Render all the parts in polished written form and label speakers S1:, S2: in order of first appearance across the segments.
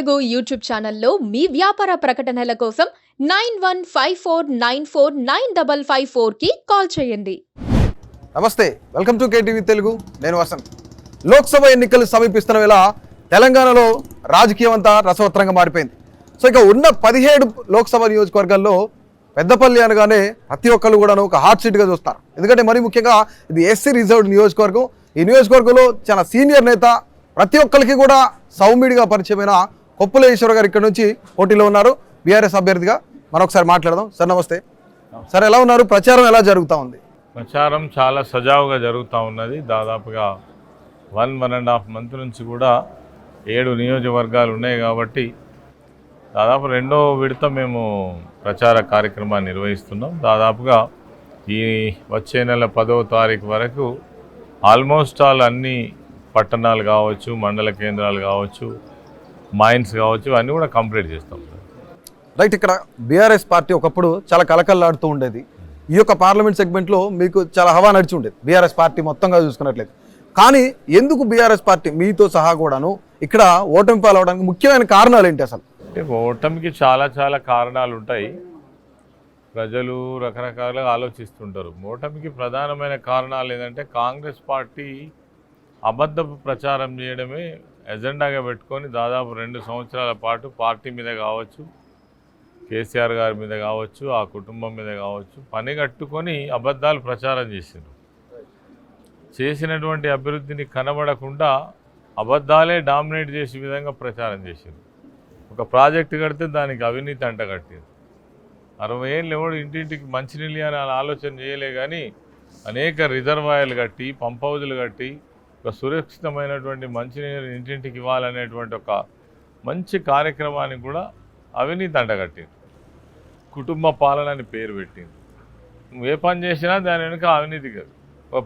S1: Telugu YouTube ఛానల్లో మీ వ్యాపార ప్రకటనల కోసం 9154949554కి కాల్ చేయండి.
S2: నమస్తే, వెల్కమ్ టు కేటీవీ తెలుగు. నేను వసంత్. లోక్సభ ఎన్నికలు సమీపిస్తున్న వేళ తెలంగాణలో రాజకీయం అంతా రసవత్తరంగా మారిపోయింది. సో ఇక ఉన్న 17 లోక్సభ నియోజకవర్గాల్లో పెద్దపల్లి అనగానే ప్రతి ఒక్కరు కూడా ఒక హాట్ సీట్గా చూస్తారు. ఎందుకంటే మరీ ముఖ్యంగా ఇది ఎస్సీ రిజర్వ్డ్ నియోజకవర్గం. ఈ నియోజకవర్గంలో చాలా సీనియర్ నేత, ప్రతి ఒక్కరికి కూడా సౌమ్యుడిగా పరిచయమైన కొప్పుల ఈశ్వర్ గారు ఇక్కడ నుంచి పోటీలో ఉన్నారు బీఆర్ఎస్ అభ్యర్థిగా. మరొకసారి మాట్లాడదాం. సార్ నమస్తే. సార్ ఎలా ఉన్నారు? ప్రచారం ఎలా జరుగుతూ ఉంది?
S3: ప్రచారం చాలా సజావుగా జరుగుతూ ఉన్నది. దాదాపుగా 1.5 మంత్ నుంచి కూడా 7 నియోజకవర్గాలు ఉన్నాయి కాబట్టి దాదాపు 2వ విడత మేము ప్రచార కార్యక్రమాన్ని నిర్వహిస్తున్నాం. దాదాపుగా ఈ వచ్చే నెల 10వ తారీఖు వరకు ఆల్మోస్ట్ ఆల్ అన్ని పట్టణాలు కావచ్చు, మండల కేంద్రాలు కావచ్చు, మైన్స్ కావచ్చు, అన్నీ కూడా కంప్లీట్ చేస్తాం.
S2: రైట్. ఇక్కడ బీఆర్ఎస్ పార్టీ ఒకప్పుడు చాలా కలకల్లాడుతూ ఉండేది. ఈ యొక్క పార్లమెంట్ సెగ్మెంట్లో మీకు చాలా హవా నడిచి ఉండేది బీఆర్ఎస్ పార్టీ మొత్తంగా చూసుకున్నట్లయితే. కానీ ఎందుకు బీఆర్ఎస్ పార్టీ మీతో సహా కూడాను ఇక్కడ ఓటమి పాలవడానికి ముఖ్యమైన కారణాలు ఏంటి అసలు?
S3: అంటే ఓటమికి చాలా కారణాలు ఉంటాయి. ప్రజలు రకరకాలుగా ఆలోచిస్తుంటారు. ఓటమికి ప్రధానమైన కారణాలు ఏంటంటే కాంగ్రెస్ పార్టీ అబద్ధపు ప్రచారం చేయడమే ఎజెండాగా పెట్టుకొని దాదాపు 2 సంవత్సరాల పాటు పార్టీ మీద కావచ్చు, కేసీఆర్ గారి మీద కావచ్చు, ఆ కుటుంబం మీద కావచ్చు పని కట్టుకొని అబద్ధాలు ప్రచారం చేసిండ్రు. చేసినటువంటి అభివృద్ధిని కనబడకుండా అబద్ధాలే డామినేట్ చేసే విధంగా ప్రచారం చేసిండ్రు. ఒక ప్రాజెక్టు కడితే దానికి అవినీతి అంట కట్టింది. 60 ఏళ్ళు ఎవడు ఇంటింటికి మంచినీళ్ళు అని ఆలోచన చేయలే, కానీ అనేక రిజర్వాయర్లు కట్టి, పంప్ హౌజులు కట్టి ఒక సురక్షితమైనటువంటి మంచినీరు ఇంటింటికి ఇవ్వాలనేటువంటి ఒక మంచి కార్యక్రమానికి కూడా అవినీతి అంటగట్టింది. కుటుంబ పాలన అని పేరు పెట్టింది. నువ్వు ఏ పని చేసినా దాని వెనుక అవినీతి కాదు. ఒక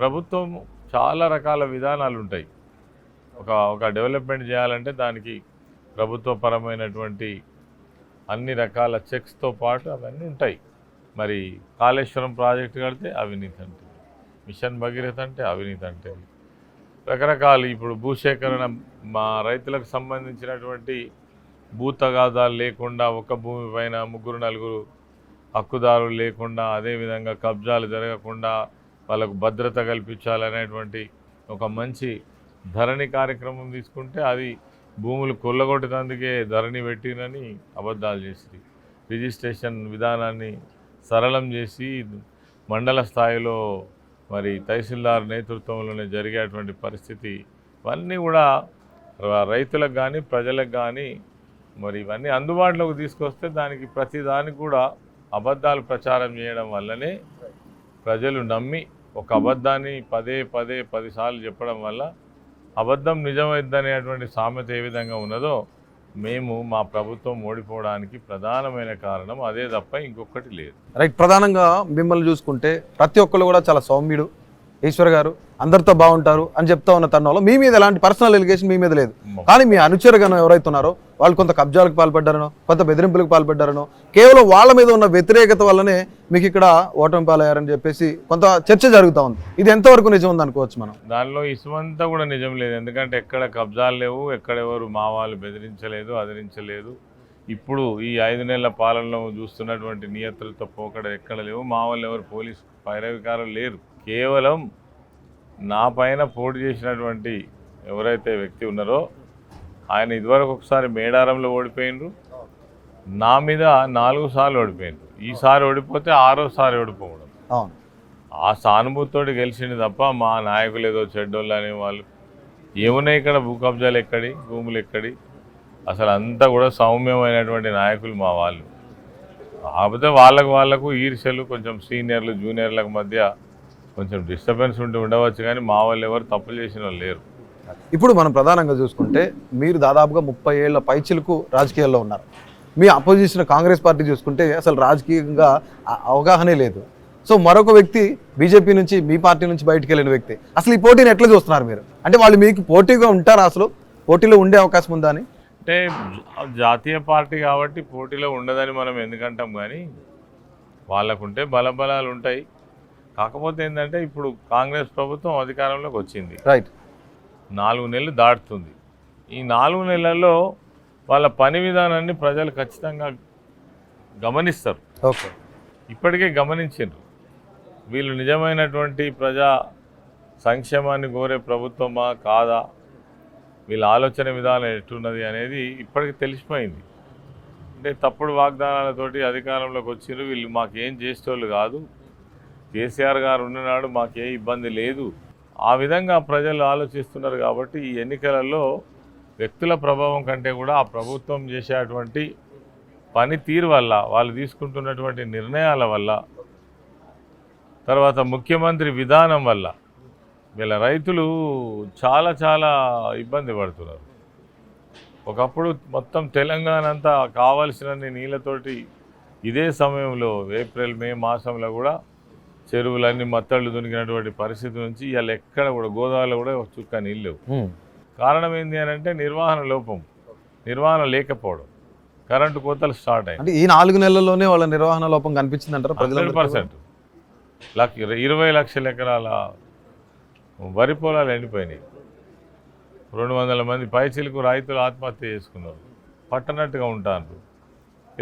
S3: ప్రభుత్వం చాలా రకాల విధానాలు ఉంటాయి. ఒక డెవలప్మెంట్ చేయాలంటే దానికి ప్రభుత్వపరమైనటువంటి అన్ని రకాల చెక్స్తో పాటు అవన్నీ ఉంటాయి. మరి కాళేశ్వరం ప్రాజెక్టు కడితే అవినీతి అంటే, మిషన్ భగీరథ అంటే అవినీతి అంటే, రకరకాలు ఇప్పుడు భూసేకరణ మా రైతులకు సంబంధించినటువంటి భూ తగాదాలు లేకుండా, ఒక భూమి పైన 3-4 హక్కుదారులు లేకుండా, అదేవిధంగా కబ్జాలు జరగకుండా వాళ్ళకు భద్రత కల్పించాలనేటువంటి ఒక మంచి ధరణి కార్యక్రమం తీసుకుంటే అది భూములు కొల్లగొట్టేందుకే ధరణి పెట్టినని అబద్ధాలు చేసి రిజిస్ట్రేషన్ విధానాన్ని సరళం చేసి మండల స్థాయిలో మరి తహసీల్దార్ నేతృత్వంలోనే జరిగేటువంటి పరిస్థితి, ఇవన్నీ కూడా రైతులకు కానీ ప్రజలకు కానీ మరి ఇవన్నీ అందుబాటులోకి తీసుకొస్తే దానికి ప్రతి దానికి కూడా అబద్ధాలు ప్రచారం చేయడం వల్లనే ప్రజలు నమ్మి ఒక అబద్ధాన్ని 10 సార్లు చెప్పడం వల్ల అబద్ధం నిజమైద్దనేటువంటి సామెత ఏ విధంగా ఉన్నదో మేము మా ప్రభుత్వం ఓడిపోవడానికి ప్రధానమైన కారణం అదే తప్ప ఇంకొకటి లేదు.
S2: రైట్. ప్రధానంగా మిమ్మల్ని చూసుకుంటే ప్రతి ఒక్కరు కూడా చాలా సౌమ్యుడు, ఈశ్వర్ గారు అందరితో బాగుంటారు అని చెప్తా ఉన్న తరుణంలో మీ మీద ఎలాంటి పర్సనల్ ఎలిగేషన్ మీ మీద లేదు. కానీ మీ అనుచరుగానో ఎవరైతే ఉన్నారో వాళ్ళు కొంత కబ్జాలకు పాల్పడ్డారనో, కొంత బెదిరింపులకు పాల్పడ్డారనో, కేవలం వాళ్ళ మీద ఉన్న వ్యతిరేకత వల్లనే మీకు ఇక్కడ ఓటమి పాలయ్యారని చెప్పేసి కొంత చర్చ జరుగుతూ ఉంది. ఇది ఎంతవరకు నిజం ఉంది అనుకోవచ్చు మనం?
S3: దానిలో ఇసుమంతా కూడా నిజం లేదు. ఎందుకంటే ఎక్కడ కబ్జాలు లేవు, ఎక్కడెవరు మా వాళ్ళు బెదిరించలేదు, అదిరించలేదు. ఇప్పుడు ఈ 5 నెలల పాలనలో చూస్తున్నటువంటి నియంత్రణతో పోకడ ఎక్కడ లేవు. మా వాళ్ళు ఎవరు పోలీసు పైరవికారులు లేరు. కేవలం నా పైన పోటీ చేసినటువంటి ఎవరైతే వ్యక్తి ఉన్నారో ఆయన ఇదివరకు ఒకసారి మేడారంలో ఓడిపోయినరు, నా మీద 4 సార్లు ఓడిపోయినరు. ఈసారి ఓడిపోతే 6వసారి ఓడిపోవడం. ఆ సానుభూతితోటి గెలిచింది తప్ప మా నాయకులు ఏదో చెడ్డోళ్ళు అనేవాళ్ళు ఏమున్నాయి. ఇక్కడ భూ కబ్జాలు ఎక్కడి, భూములు ఎక్కడి, అసలు అంతా కూడా సౌమ్యమైనటువంటి నాయకులు మా వాళ్ళు. కాకపోతే వాళ్ళకు ఈర్ష్యలు, కొంచెం సీనియర్లు జూనియర్లకు మధ్య కొంచెం డిస్టర్బెన్స్ ఉండవచ్చు, కానీ మా వాళ్ళు ఎవరు తప్పులు చేసిన వాళ్ళు లేరు.
S2: ఇప్పుడు మనం ప్రధానంగా చూసుకుంటే మీరు దాదాపుగా 30 ఏళ్ల పైచిలకు రాజకీయాల్లో ఉన్నారు. మీ అపోజిషన్ కాంగ్రెస్ పార్టీ చూసుకుంటే అసలు రాజకీయంగా అవగాహనే లేదు. సో మరొక వ్యక్తి బీజేపీ నుంచి, మీ పార్టీ నుంచి బయటకు వెళ్ళిన వ్యక్తి, అసలు ఈ పోటీని ఎట్లా చూస్తున్నారు మీరు? అంటే వాళ్ళు మీకు పోటీగా ఉంటారా? అసలు పోటీలో ఉండే అవకాశం ఉందా అని?
S3: అంటే జాతీయ పార్టీ కాబట్టి పోటీలో ఉండదని మనం ఎందుకంటాం, కానీ వాళ్ళకుంటే బలబలాలు ఉంటాయి. కాకపోతే ఏంటంటే ఇప్పుడు కాంగ్రెస్ ప్రభుత్వం అధికారంలోకి వచ్చింది,
S2: రైట్,
S3: 4 నెలలు దాటుతుంది. ఈ 4 నెలల్లో వాళ్ళ పని విధానాన్ని ప్రజలు ఖచ్చితంగా గమనిస్తారు.
S2: ఓకే,
S3: ఇప్పటికే గమనించారు. వీళ్ళు నిజమైనటువంటి ప్రజా సంక్షేమాన్ని కోరే ప్రభుత్వమా కాదా, వీళ్ళ ఆలోచన విధానం ఎట్టున్నది అనేది ఇప్పటికి తెలిసిపోయింది. అంటే తప్పుడు వాగ్దానాలతోటి అధికారంలోకి వచ్చిర్రు. వీళ్ళు మాకేం చేసేటోళ్ళు కాదు, కేసీఆర్ గారు ఉన్ననాడు మాకే ఇబ్బంది లేదు, ఆ విధంగా ప్రజలు ఆలోచిస్తున్నారు. కాబట్టి ఈ ఎన్నికలలో వ్యక్తుల ప్రభావం కంటే కూడా ఆ ప్రభుత్వం చేసేటువంటి పనితీరు వల్ల, వాళ్ళు తీసుకుంటున్నటువంటి నిర్ణయాల వల్ల, తర్వాత ముఖ్యమంత్రి విధానం వల్ల వీళ్ళ రైతులు చాలా చాలా ఇబ్బంది పడుతున్నారు. ఒకప్పుడు మొత్తం తెలంగాణ అంతా కావాల్సినన్ని నీళ్ళతోటి ఇదే సమయంలో ఏప్రిల్ మే మాసంలో కూడా చెరువులన్నీ మత్తళ్ళు దునికినటువంటి పరిస్థితి నుంచి ఇవాళ ఎక్కడ కూడా గోదావరిలో కూడా ఒక చుక్క నీళ్ళు లేవు. కారణం ఏంటి అని అంటే నిర్వహణ లోపం, నిర్వహణ లేకపోవడం, కరెంటు కోతలు స్టార్ట్ అయ్యాయి.
S2: అంటే ఈ 4 నెలల్లోనే వాళ్ళ నిర్వహణ లోపం కనిపించింది అంటారు.
S3: 100%. 20 లక్షల ఎకరాల వరి పొలాలు ఎండిపోయినాయి. 200 మంది పైచిలకు రైతులు ఆత్మహత్య చేసుకున్నారు. పట్టనట్టుగా ఉంటారు.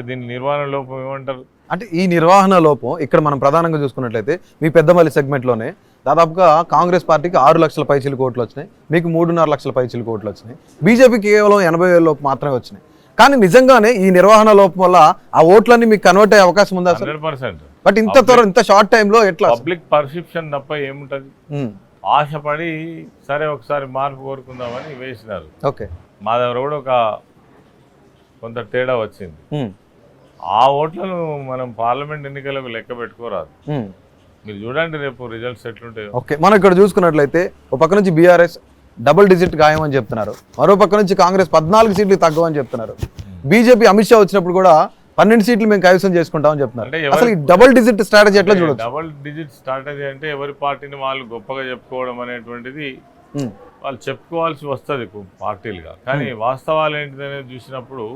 S3: దీన్ని నిర్వహణ లోపం ఏమంటారు?
S2: అంటే ఈ నిర్వహణ లోపం ఇక్కడ మనం ప్రధానంగా చూసుకున్నట్లయితే మీ పెద్దమల్లి సెగ్మెంట్లోనే దాదాపుగా కాంగ్రెస్ పార్టీకి 6 లక్షల పైచిలకు ఓట్లు వచ్చినాయి, మీకు 3.5 లక్షల పైచిలకు ఓట్లు వచ్చినాయి, బీజేపీకి కేవలం 80,000 లోపు మాత్రమే వచ్చినాయి. కానీ నిజంగానే ఈ నిర్వహణ లోపం వల్ల ఆ ఓట్లన్నీ మీకు కన్వర్ట్ అయ్యే అవకాశం ఉందా?
S3: 100%.
S2: బట్ ఇంత షార్ట్ టైంలో ఎట్లా?
S3: పబ్లిక్ పర్సెప్షన్ తప్ప ఏముంటుంది? ఆశపడి సరే ఒకసారి మార్పు కోరుకుందామని వేసినారు.
S2: ఓకే,
S3: మా దగ్గర కూడా ఒక కొంత తేడా వచ్చింది. ఆ ఓట్లను మనం పార్లమెంట్ ఎన్నికలకు లెక్క పెట్టుకోరాదు. మీరు చూడండి రేపు రిజల్ట్స్ ఎట్లుంటాయో.
S2: ఓకే, మనం ఇక్కడ చూసుకున్నట్లయితే ఒక పక్క నుంచి బీఆర్ఎస్ డబుల్ డిజిట్ గాయమని చెప్తున్నారు, మరో పక్క నుంచి కాంగ్రెస్ 14 సీట్లు తగ్గవని చెప్తున్నారు. బీజేపీ అమిత్ షా వచ్చినప్పుడు కూడా 12 సీట్లు మేము కైవసం చేసుకుంటామని చెప్తున్నారు. అసలు ఈ డబుల్ డిజిట్ స్ట్రాటజీ ఎట్లా చూడొచ్చు?
S3: డబుల్ డిజిట్ స్ట్రాటజీ అంటే ఎవరి పార్టీని వాళ్ళు గొప్పగా చెప్పుకోవడం అనేటువంటిది వాళ్ళు చెప్పుకోవాల్సి వస్తుంది పార్టీలుగా. కానీ వాస్తవాలు ఏంటిదనేది చూసినప్పుడు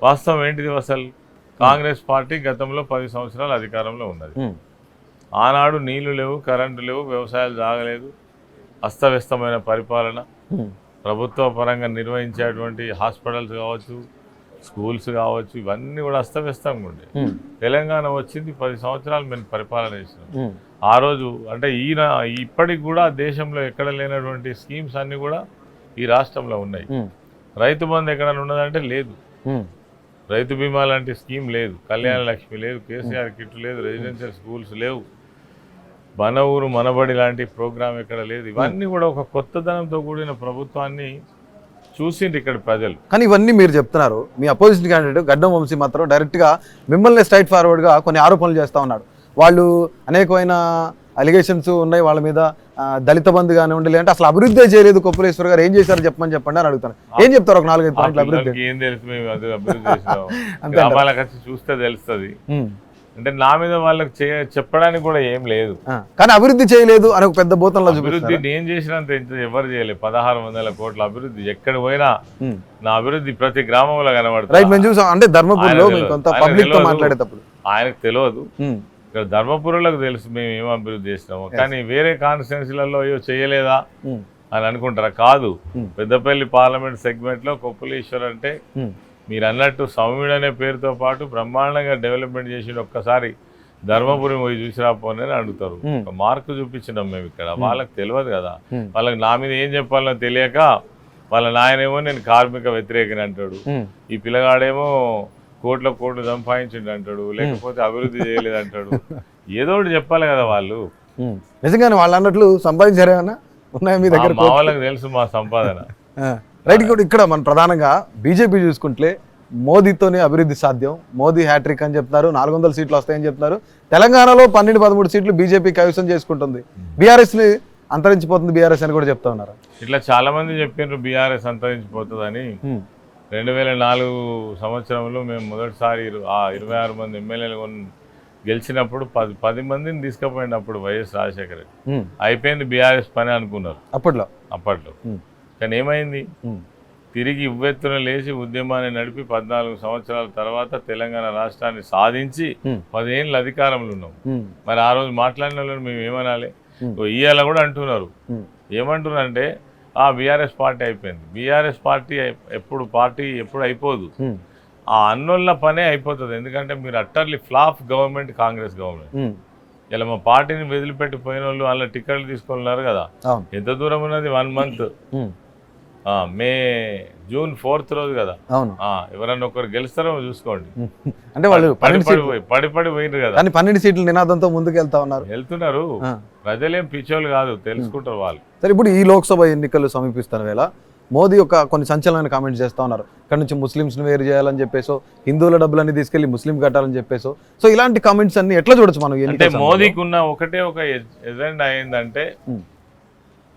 S3: వాస్తవం ఏంటిది? అసలు కాంగ్రెస్ పార్టీ గతంలో 10 సంవత్సరాలు అధికారంలో ఉన్నది. ఆనాడు నీళ్లు లేవు, కరెంటు లేవు, వ్యవసాయాలు సాగలేదు, అస్తవ్యస్తమైన పరిపాలన, ప్రభుత్వ పరంగా నిర్వహించేటువంటి హాస్పిటల్స్ కావచ్చు, స్కూల్స్ కావచ్చు, ఇవన్నీ కూడా అస్తవ్యస్తంగా ఉండే. తెలంగాణ వచ్చింది 10 సంవత్సరాలు మేము పరిపాలన చేసినాం. ఆ రోజు అంటే ఇప్పటికి కూడా దేశంలో ఎక్కడ లేనటువంటి స్కీమ్స్ అన్నీ కూడా ఈ రాష్ట్రంలో ఉన్నాయి. రైతు బంధు ఎక్కడైనా ఉన్నదంటే లేదు, రైతు బీమా లాంటి స్కీమ్ లేదు, కళ్యాణ లక్ష్మి లేదు, కేసీఆర్ కిట్ లేదు, రెసిడెన్షియల్ స్కూల్స్ లేవు, మన ఊరు మనబడి లాంటి ప్రోగ్రామ్ ఎక్కడ లేదు. ఇవన్నీ కూడా ఒక కొత్తదనంతో కూడిన ప్రభుత్వాన్ని చూసింది ఇక్కడ ప్రజలు.
S2: కానీ ఇవన్నీ మీరు చెప్తున్నారు. మీ అపోజిషన్ క్యాండిడేట్ గడ్డం వంశీ మాత్రం డైరెక్ట్గా మిమ్మల్ని స్ట్రైట్ ఫార్వర్డ్గా కొన్ని ఆరోపణలు చేస్తూ ఉన్నాడు. వాళ్ళు అనేకమైన అలిగేషన్స్ ఉన్నాయి వాళ్ళ మీద, దళిత బంధు కానివ్వండి, లేదంటే అసలు అభివృద్ధి చేయలేదు కొప్పులేశ్వర్ గారు, ఏం చేశారు చెప్పండి అని అడుగుతాను. ఏం చెప్తారు? ఒక 4-5 పాయింట్లు అభివృద్ధి.
S3: ఏం తెలుసు, మేము అది అభివృద్ధి చేసినాం, గ్రామాలకు వచ్చి చూస్తే తెలుస్తుంది. అంటే నా మీద వాళ్ళకి చెప్పడానికి కూడా ఏం లేదు.
S2: కానీ అభివృద్ధి చేయలేదు అని ఒక పెద్ద భూతంలో
S3: అభివృద్ధి నేను చేసినంత ఎవరు చేయలేదు. 1600 కోట్ల అభివృద్ధి ఎక్కడ పోయినా నా అభివృద్ధి ప్రతి గ్రామంలో కనబడుతుంది.
S2: రైట్, మేము చూసాం. అంటే ధర్మపురిలో పబ్లిక్ తో మాట్లాడేటప్పుడు
S3: ఆయనకు తెలియదు, ఇక్కడ ధర్మపురులకు తెలుసు మేము ఏం అభివృద్ధి చేసినాము. కానీ వేరే కాన్స్టిట్యున్సీలలో అయ్యో చేయలేదా అని అనుకుంటారా? కాదు. పెద్దపల్లి పార్లమెంట్ సెగ్మెంట్ లో కొప్పులేశ్వర్ అంటే మీరు అన్నట్టు సౌమ్యుడు అనే పేరుతో పాటు బ్రహ్మాండంగా డెవలప్మెంట్ చేసి ఒక్కసారి ధర్మపురి పోయి చూసి రాపోని అడుగుతారు. ఒక మార్కు చూపించినాం మేము ఇక్కడ. వాళ్ళకి తెలియదు కదా, వాళ్ళకి నా మీద ఏం చెప్పాలో తెలియక వాళ్ళ నాయనేమో నేను కార్మిక వ్యతిరేకని అంటాడు, ఈ పిల్లగాడేమో కోట్లు సంపాదించిండు అంటాడు, లేకపోతే అభివృద్ధి చేయలేదు అంటాడు. ఏదో ఒకటి చెప్పాలి కదా వాళ్ళు.
S2: నిజంగానే వాళ్ళు అన్నట్లు సంపాదించారేమన్నా ఉన్నాయా మీ దగ్గర?
S3: మా వాళ్ళకి తెలుసు మా సంపాదన.
S2: రైట్, ఇక్కడ మనం ప్రధానంగా బీజేపీ చూసుకుంటే మోదీతోనే అభివృద్ధి సాధ్యం, మోదీ హ్యాట్రిక్ అని చెప్తున్నారు, 400 సీట్లు వస్తాయని చెప్తున్నారు. తెలంగాణలో 12-13 సీట్లు బీజేపీ కైవసం చేసుకుంటుంది, బీఆర్ఎస్ని అంతరించిపోతుంది బీఆర్ఎస్ అని కూడా చెప్తా ఉన్నారు.
S3: ఇట్లా చాలా మంది చెప్పారు బీఆర్ఎస్ అంతరించిపోతుందని. 2004 సంవత్సరంలో మేము మొదటిసారి 26 మంది ఎమ్మెల్యేలు గెలిచినప్పుడు 10 మందిని తీసుకుపోయినప్పుడు వైఎస్ రాజశేఖర రెడ్డి. అయిపోయింది బీఆర్ఎస్ పని అనుకున్నారు అప్పట్లో. కానీ ఏమైంది? తిరిగి ఉవ్వెత్తున లేచి ఉద్యమాన్ని నడిపి 14 సంవత్సరాల తర్వాత తెలంగాణ రాష్ట్రాన్ని సాధించి 10 ఏళ్ళు అధికారంలో ఉన్నాం. మరి ఆ రోజు మాట్లాడిన వాళ్ళని మేము ఏమనాలి? ఇవాళ కూడా అంటున్నారు. ఏమంటున్నారంటే బీఆర్ఎస్ పార్టీ అయిపోయింది. బీఆర్ఎస్ పార్టీ ఎప్పుడు అయిపోదు. ఆ అన్నోళ్ళ పనే అయిపోతుంది. ఎందుకంటే మీరు utterly flop government, Congress government. ఇలా మా పార్టీని వదిలిపెట్టి పోయిన వాళ్ళు వాళ్ళ టికెట్లు తీసుకున్నారు కదా. ఎంత దూరం ఉన్నది? 1 month. జూన్ 4th రోజు కదా. ఎవరన్నా ఒకరు గెలుస్తారో చూసుకోండి.
S2: అంటే వాళ్ళు
S3: పడి పోయినారు కదా.
S2: 12 సీట్ల నినాదంతో ముందుకు వెళ్తున్నారు.
S3: ప్రజలేం పిచ్చోళ్ళు కాదు, తెలుసుకుంటారు వాళ్ళు.
S2: సరే, ఇప్పుడు ఈ లోక్సభ ఎన్నికలు సమీపిస్తున్న వేళ మోదీ కొన్ని సంచలనమైన కామెంట్స్ చేస్తూ ఉన్నారు. ఇక్కడ నుంచి ముస్లిమ్స్ని వేరు చేయాలని చెప్పేసో, హిందువుల డబ్బులన్నీ తీసుకెళ్లి ముస్లిం కట్టాలని చెప్పేసో. సో ఇలాంటి కామెంట్స్ అన్ని ఎట్లా చూడొచ్చు మనం?
S3: అంటే మోదీకి ఉన్న ఒక ఎజెండా ఏంటంటే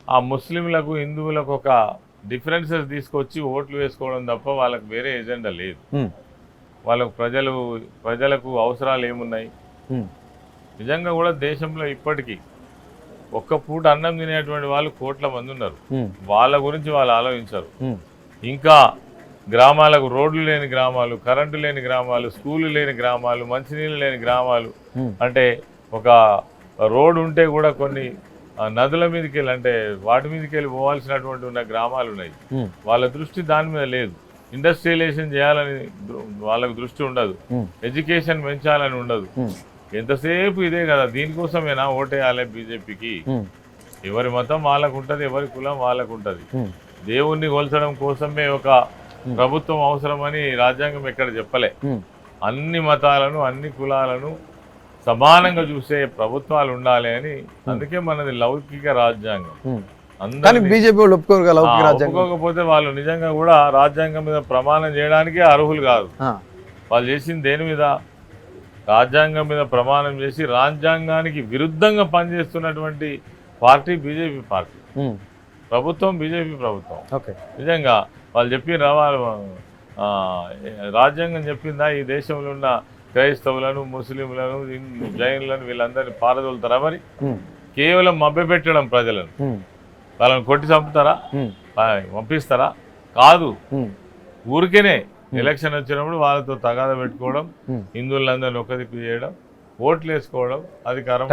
S3: ఆ ముస్లింలకు హిందువులకు ఒక డిఫరెన్సెస్ తీసుకొచ్చి ఓట్లు వేసుకోవడం తప్ప వాళ్ళకి వేరే ఎజెండా లేదు. వాళ్ళకు ప్రజలకు అవసరాలు ఏమున్నాయి? నిజంగా కూడా దేశంలో ఇప్పటికీ ఒక్క పూట అన్నం తినేటువంటి వాళ్ళు కోట్ల మంది ఉన్నారు. వాళ్ళ గురించి వాళ్ళు ఆలోచించరు. ఇంకా గ్రామాలకు రోడ్లు లేని గ్రామాలు, కరెంటు లేని గ్రామాలు, స్కూళ్ళు లేని గ్రామాలు, మంచినీళ్ళు లేని గ్రామాలు, అంటే ఒక రోడ్డు ఉంటే కూడా కొన్ని నదుల మీదకి వెళ్ళి, అంటే వాటి మీదకి వెళ్ళి పోవాల్సినటువంటి ఉన్న గ్రామాలు ఉన్నాయి. వాళ్ళ దృష్టి దాని మీద లేదు. ఇండస్ట్రియలైజేషన్ చేయాలని వాళ్ళకు దృష్టి ఉండదు. ఎడ్యుకేషన్ పెంచాలని ఉండదు. ఎంతసేపు ఇదే కదా. దీనికోసమేనా ఓటేయాలి బీజేపీకి? ఎవరి మతం వాళ్ళకు ఉంటుంది, ఎవరి కులం వాళ్ళకు ఉంటుంది. దేవుణ్ణి కొల్చడం కోసమే ఒక ప్రభుత్వం అవసరమని రాజ్యాంగం ఎక్కడ చెప్పలే. అన్ని మతాలను, అన్ని కులాలను సమానంగా చూసే ప్రభుత్వాలు ఉండాలి అని. అందుకే మనది లౌకిక రాజ్యాంగం.
S2: బీజేపీ
S3: ఒప్పుకోకపోతే వాళ్ళు నిజంగా కూడా రాజ్యాంగం మీద ప్రమాణం చేయడానికి అర్హులు కాదు. వాళ్ళు చేసింది దేని మీద? రాజ్యాంగం మీద ప్రమాణం చేసి రాజ్యాంగానికి విరుద్ధంగా పనిచేస్తున్నటువంటి పార్టీ బీజేపీ పార్టీ. ప్రభుత్వం బీజేపీ ప్రభుత్వం. నిజంగా వాళ్ళు చెప్పిన రాజ్యాంగం చెప్పిందా ఈ దేశంలో ఉన్న క్రైస్తవులను, ముస్లింలను, జైనులను వీళ్ళందరినీ పారదోలుతారా? మరి కేవలం మభ్యపెట్టడం ప్రజలను. వాళ్ళని కొట్టి చంపుతారా? పంపిస్తారా? కాదు. ఊరికేనే ఎలక్షన్ వచ్చినప్పుడు వాళ్ళతో తగాద పెట్టుకోవడం, హిందువులందరినీ ఒక దిక్కు చేయడం, ఓట్లు వేసుకోవడం, అధికారం.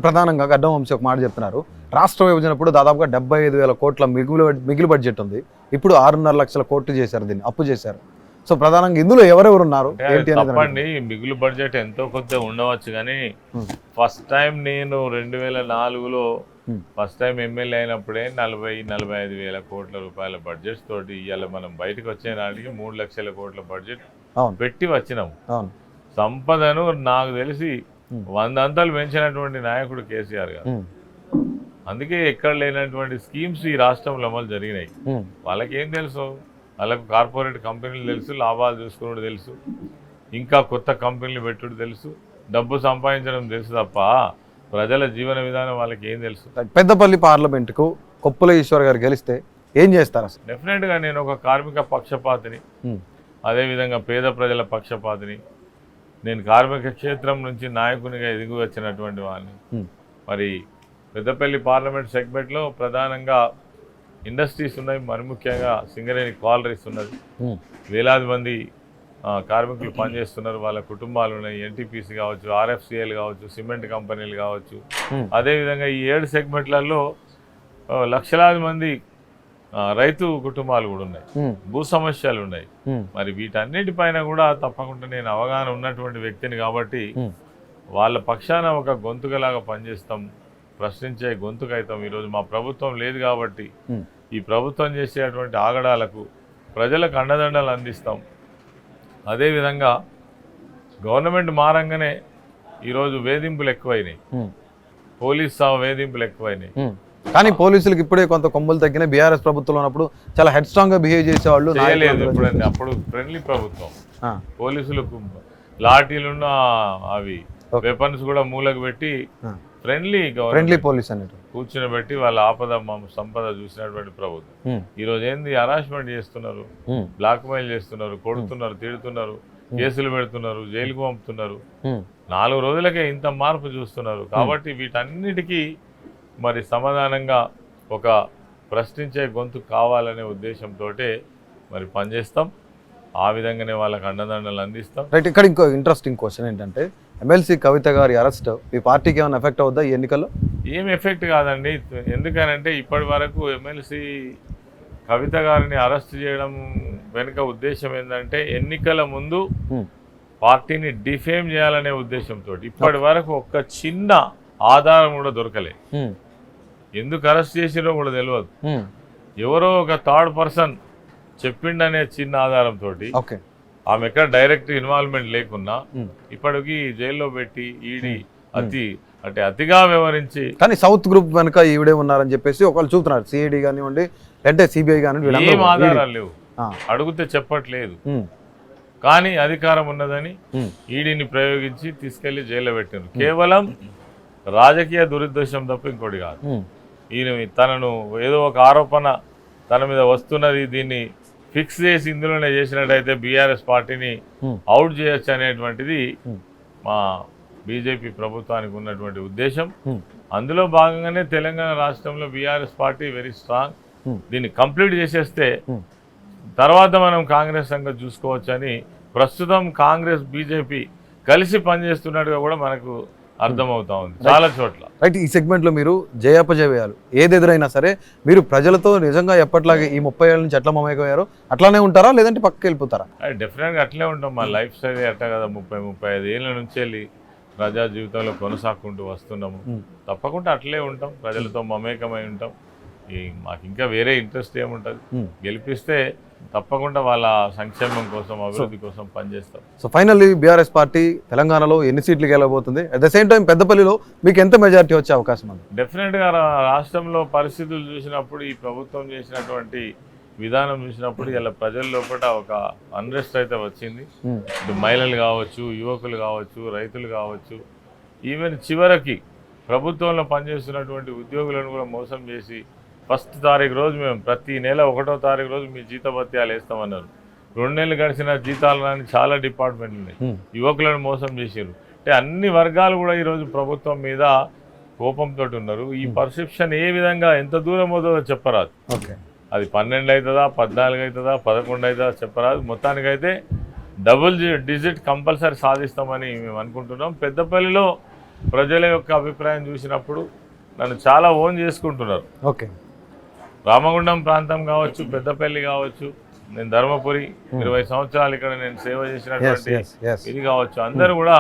S2: ప్రధానంగా గడ్డం వంశీ ఒక మాట చెప్తున్నారు. రాష్ట్ర విభజనప్పుడు దాదాపుగా 75,000 కోట్ల మిగులు బడ్జెట్ ఉంది. ఇప్పుడు 6.5 లక్షల కోట్లు చేశారు, దీన్ని అప్పు చేశారు. సో ప్రధానంగా ఇందులో ఎవరెవరు ఉన్నారు?
S3: చెప్పండి. మిగులు బడ్జెట్ ఎంతో కొంత ఉండవచ్చు, కానీ ఫస్ట్ టైం నేను 2004లో ఫస్ట్ టైం ఎమ్మెల్యే అయినప్పుడే 40-45 వేల కోట్ల రూపాయల బడ్జెట్ తోటి ఇవాళ మనం బయటకు వచ్చే నాటికి 3 లక్షల కోట్ల బడ్జెట్ పెట్టి వచ్చినాం. సంపదను నాకు తెలిసి 100 అంతలు పెంచినటువంటి నాయకుడు కేసీఆర్ గారు. అందుకే ఎక్కడ లేనటువంటి స్కీమ్స్ ఈ రాష్ట్రంలో అమలు జరిగినాయి. వాళ్ళకేం తెలుసు? వాళ్ళకు కార్పొరేట్ కంపెనీలు తెలుసు, లాభాలు చూసుకున్నట్టు తెలుసు, ఇంకా కొత్త కంపెనీలు పెట్టుడు తెలుసు, డబ్బు సంపాదించడం తెలుసు తప్ప ప్రజల జీవన విధానం వాళ్ళకి ఏం తెలుసు?
S2: పెద్దపల్లి పార్లమెంటుకు కొప్పుల ఈశ్వర్ గారు గెలిస్తే ఏం చేస్తారు అసలు?
S3: డెఫినెట్గా నేను ఒక కార్మిక పక్షపాతిని, అదేవిధంగా పేద ప్రజల పక్షపాతిని. నేను కార్మిక క్షేత్రం నుంచి నాయకునిగా ఎదిగి వచ్చినటువంటి వాడిని. మరి పెద్దపల్లి పార్లమెంట్ సెగ్మెంట్లో ప్రధానంగా ఇండస్ట్రీస్ ఉన్నాయి. మరి ముఖ్యంగా సింగరేణి కాలరీస్ ఉన్నది. వేలాది మంది కార్మికులు పనిచేస్తున్నారు, వాళ్ళ కుటుంబాలు ఉన్నాయి. ఎన్టీపీసీ కావచ్చు, ఆర్ఎఫ్సిఎల్ కావచ్చు, సిమెంట్ కంపెనీలు కావచ్చు. అదేవిధంగా ఈ 7 సెగ్మెంట్లలో లక్షలాది మంది రైతు కుటుంబాలు కూడా ఉన్నాయి. భూ సమస్యలు ఉన్నాయి. మరి వీటన్నిటిపైన కూడా తప్పకుండా నేను అవగాహన ఉన్నటువంటి వ్యక్తిని కాబట్టి వాళ్ళ పక్షాన ఒక గొంతుకలాగా పనిచేస్తాం, ప్రశ్నించే గొంతుకైతాం. ఈరోజు మా ప్రభుత్వం లేదు కాబట్టి ఈ ప్రభుత్వం చేసేటువంటి ఆగడాలకు ప్రజలకు అండదండలు అందిస్తాం. అదేవిధంగా గవర్నమెంట్ మారంగానే ఈరోజు వేధింపులు ఎక్కువైనాయి, పోలీస్ వేధింపులు ఎక్కువైనాయి.
S2: కానీ పోలీసులకు ఇప్పుడే కొంత కొమ్ములు తగ్గిన. బీఆర్ఎస్ ప్రభుత్వంలో ఉన్నప్పుడు చాలా హెడ్ స్ట్రాంగ్ గా బిహేవ్ చేసేవాళ్ళు.
S3: ఇప్పుడండి అప్పుడు ఫ్రెండ్లీ ప్రభుత్వం. పోలీసులకు లాఠీలున్న అవి వెపన్స్ కూడా మూలకు పెట్టి ఫ్రెండ్లీ పోలీస్ అన్నట్టు కూర్చుని వాళ్ళ ఆపద సంపద చూసినటువంటి ప్రభుత్వం. ఈరోజు ఏంది? హరాస్మెంట్ చేస్తున్నారు, బ్లాక్ మెయిల్ చేస్తున్నారు, కొడుతున్నారు, తిడుతున్నారు, కేసులు పెడుతున్నారు, జైలుకు పంపుతున్నారు. 4 రోజులకే ఇంత మార్పు చూస్తున్నారు. కాబట్టి వీటన్నిటికీ మరి సమాధానంగా ఒక ప్రశ్నించే గొంతు కావాలనే ఉద్దేశంతో మరి పనిచేస్తాం. ఆ విధంగానే వాళ్ళకి అండదండలు అందిస్తాం.
S2: రైట్. ఇక్కడ ఇంకో ఇంట్రెస్టింగ్ క్వశ్చన్ ఏంటంటే, ఎమ్మెల్సీ కవిత గారి అరెస్ట్ మీ పార్టీకి ఏమైనా ఎఫెక్ట్ అవుద్దా ఈ ఎన్నికల్లో?
S3: ఏం ఎఫెక్ట్ కాదండి. ఎందుకనంటే ఇప్పటి వరకు ఎమ్మెల్సీ కవిత గారిని అరెస్ట్ చేయడం వెనుక ఉద్దేశం ఏంటంటే ఎన్నికల ముందు పార్టీని డిఫేమ్ చేయాలనే ఉద్దేశంతో ఇప్పటి వరకు ఒక్క చిన్న ఆధారం కూడా దొరకలే. ఎందుకు అరెస్ట్ చేసిరో కూడా తెలియదు. ఎవరో ఒక థర్డ్ పర్సన్ చెప్పిండనే చిన్న ఆధారంతో ఆమె ఎక్కడ డైరెక్ట్ ఇన్వాల్వ్మెంట్ లేకున్నా ఇప్పటికి జైల్లో పెట్టి ఈడీ అతిగా వ్యవహరించి,
S2: కానీ సౌత్ గ్రూప్ వెనుక ఈవిడే ఉన్నారని చెప్పేసి ఒకళ్ళు చూపుతున్నారు. సిఐడి కానివ్వండి అంటే సిబిఐ కానివ్వండి,
S3: ఏం ఆధారాలు లేవు, అడిగితే చెప్పట్లేదు. కానీ అధికారం ఉన్నదని ఈడీని ప్రయోగించి తీసుకెళ్లి జైల్లో పెట్టినారు. కేవలం రాజకీయ దురుద్దేశం తప్ప ఇంకోటి కాదు. ఈయన తనను ఏదో ఒక ఆరోపణ తన మీద వస్తున్నది, దీన్ని ఫిక్స్ చేసి ఇందులోనే చేసినట్టయితే బీఆర్ఎస్ పార్టీని అవుట్ చేయొచ్చు అనేటువంటిది మా బీజేపీ ప్రభుత్వానికి ఉన్నటువంటి ఉద్దేశం. అందులో భాగంగానే తెలంగాణ రాష్ట్రంలో బీఆర్ఎస్ పార్టీ వెరీ స్ట్రాంగ్. దీన్ని కంప్లీట్ చేసేస్తే తర్వాత మనం కాంగ్రెస్ సంగతి చూసుకోవచ్చని ప్రస్తుతం కాంగ్రెస్ బీజేపీ కలిసి పనిచేస్తున్నట్టుగా కూడా మనకు అర్థమవుతా ఉంది చాలా చోట్ల.
S2: రైట్, ఈ సెగ్మెంట్లో మీరు జయాపజయాలు ఏది ఎదురైనా సరే మీరు ప్రజలతో నిజంగా ఎప్పట్లాగే ఈ 30 ఏళ్ళ నుంచి ఎట్లా మమేకమయ్యారో అట్లానే ఉంటారా, లేదంటే పక్కకి వెళ్ళిపోతారా?
S3: డెఫినెట్గా అట్లే ఉంటాం. మా లైఫ్ స్టైల్ అట్లా కదా, 30-35 ఏళ్ళ నుంచి వెళ్ళి ప్రజా జీవితంలో కొనసాగుకుంటూ వస్తున్నాము. తప్పకుండా అట్లే ఉంటాం, ప్రజలతో మమేకమై ఉంటాం. మాకు ఇంకా వేరే ఇంట్రెస్ట్ ఏముంటుంది, గెలిపిస్తే తప్పకుండా వాళ్ళ సంక్షేమం కోసం అభివృద్ధి కోసం పనిచేస్తాం.
S2: సో ఫైనల్లీ బీఆర్ఎస్ పార్టీ తెలంగాణలో ఎన్ని సీట్లు గెలవబోతుంది? అట్ ద సేమ్ టైం పెద్దపల్లిలో మీకు ఎంత మెజారిటీ వచ్చే అవకాశం ఉంది?
S3: డెఫినెట్గా రాష్ట్రంలో పరిస్థితులు చూసినప్పుడు, ఈ ప్రభుత్వం చేసినటువంటి విధానం చూసినప్పుడు ఇలా ప్రజల లోపల ఒక అన్రెస్ట్ అయితే వచ్చింది. మహిళలు కావచ్చు, యువకులు కావచ్చు, రైతులు కావచ్చు, ఈవెన్ చివరికి ప్రభుత్వంలో పనిచేస్తున్నటువంటి ఉద్యోగులను కూడా మోసం చేసి 1st తారీఖు రోజు మేము ప్రతి నెల 1వ తారీఖు రోజు మీ జీతభత్యాలు వేస్తామన్నారు. 2 నెలలు గడిచిన జీతాలు రాని చాలా డిపార్ట్మెంట్లు ఉన్నాయి. యువకులను మోసం చేశారు. అంటే అన్ని వర్గాలు కూడా ఈరోజు ప్రభుత్వం మీద కోపంతో ఉన్నారు. ఈ పర్సెప్షన్ ఏ విధంగా ఎంత దూరం అవుతుందో చెప్పరాదు. అది 12 అవుతుందా, 14 అవుతుందా, 11 అవుతుందా చెప్పరాదు. మొత్తానికైతే డబుల్ డిజిట్ కంపల్సరీ సాధిస్తామని మేము అనుకుంటున్నాం. పెద్దపల్లిలో ప్రజల యొక్క అభిప్రాయం చూసినప్పుడు నన్ను చాలా ఓన్ చేసుకుంటున్నారు. రామగుండం ప్రాంతం కావచ్చు, పెద్దపల్లి కావచ్చు, నేను ధర్మపురి 20 సంవత్సరాలు ఇక్కడ నేను సేవ చేసినటువంటి ఇది కావచ్చు, అందరూ కూడా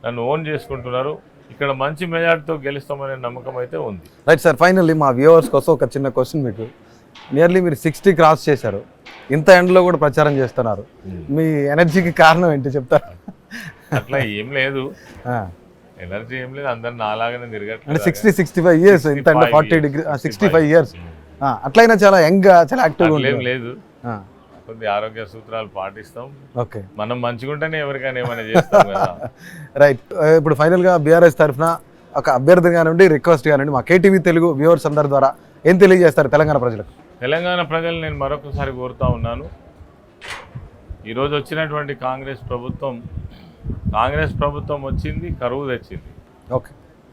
S3: నన్ను ఓన్ చేసుకుంటున్నారు. ఇక్కడ మంచి మెజార్టీతో గెలుస్తామనే నమ్మకం అయితే ఉంది.
S2: రైట్ సార్, ఫైనల్లీ మా వ్యూవర్స్ కోసం ఒక చిన్న క్వశ్చన్. మీకు నియర్లీ మీరు 60 క్రాస్ చేశారు, ఇంత ఎండ్లో కూడా ప్రచారం చేస్తున్నారు, మీ ఎనర్జీకి కారణం ఏంటి చెప్తారా?
S3: అట్లా ఏం లేదు, ఎనర్జీ ఏం లేదు, అందరు నాలాగానే తిరగట్లేదు.
S2: 60-65 ఇయర్స్, ఇంత 40 డిగ్రీ 65 ఇయర్స్, అట్లయినా చాలా యంగ్ గా, చాలా యాక్టివ్గా
S3: ఏం లేదు. కొద్ది ఆరోగ్య సూత్రాలు పాటిస్తాం. మనం మంచిగుంటేనే ఎవరికైనా ఏమైనా చేస్తాం కదా.
S2: రైట్, ఇప్పుడు ఫైనల్గా బీఆర్ఎస్ తరఫున ఒక అభ్యర్థి కానివ్వండి, రిక్వెస్ట్ కానివ్వండి, మా కేటీవీ తెలుగు వ్యూవర్స్ అందరి ద్వారా ఏం తెలియజేస్తారు తెలంగాణ ప్రజలకు?
S3: తెలంగాణ ప్రజలు నేను మరొకసారి కోరుతా ఉన్నాను, ఈరోజు వచ్చినటువంటి కాంగ్రెస్ ప్రభుత్వం వచ్చింది, కరువు తెచ్చింది.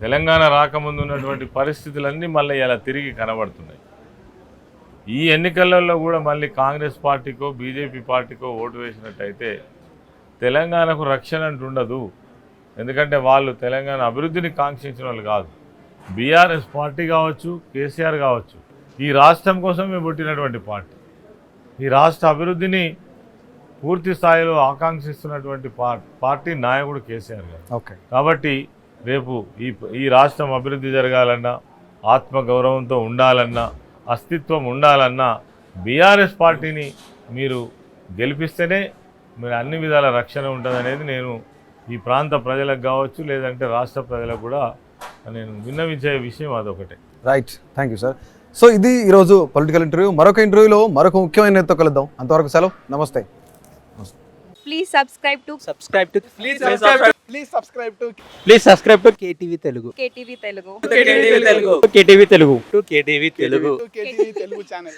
S3: తెలంగాణ రాకముందు ఉన్నటువంటి పరిస్థితులన్నీ మళ్ళీ ఇలా తిరిగి కనబడుతున్నాయి. ఈ ఎన్నికలలో కూడా మళ్ళీ కాంగ్రెస్ పార్టీకో బీజేపీ పార్టీకో ఓటు వేసినట్టయితే తెలంగాణకు రక్షణ అంటూ ఉండదు. ఎందుకంటే వాళ్ళు తెలంగాణ అభివృద్ధిని కాంక్షించిన వాళ్ళు కాదు. బీఆర్ఎస్ పార్టీ కావచ్చు, కేసీఆర్ కావచ్చు, ఈ రాష్ట్రం కోసమే పుట్టినటువంటి పార్టీ. ఈ రాష్ట్ర అభివృద్ధిని పూర్తి స్థాయిలో ఆకాంక్షిస్తున్నటువంటి పార్టీ నాయకుడు కేసీఆర్ గారు. కాబట్టి రేపు ఈ రాష్ట్రం అభివృద్ధి జరగాలన్నా, ఆత్మగౌరవంతో ఉండాలన్నా, అస్తిత్వం ఉండాలన్నా బీఆర్ఎస్ పార్టీని మీరు గెలిపిస్తేనే మీరు అన్ని విధాల రక్షణ ఉంటుందనేది నేను ఈ ప్రాంత ప్రజలకు కావచ్చు, లేదంటే రాష్ట్ర ప్రజలకు కూడా నేను విన్నవించే విషయం అదొకటే.
S2: Right, thank you sir. So ఇది ఈరోజు పొలిటికల్ ఇంటర్వ్యూ. మరొక ఇంటర్వ్యూలో మరొక ముఖ్యమైన నేతతో కలుద్దాం. అంతవరకు సెలవు, నమస్తే.
S4: Please subscribe to
S5: KTV Telugu.
S4: KTV Telugu channel.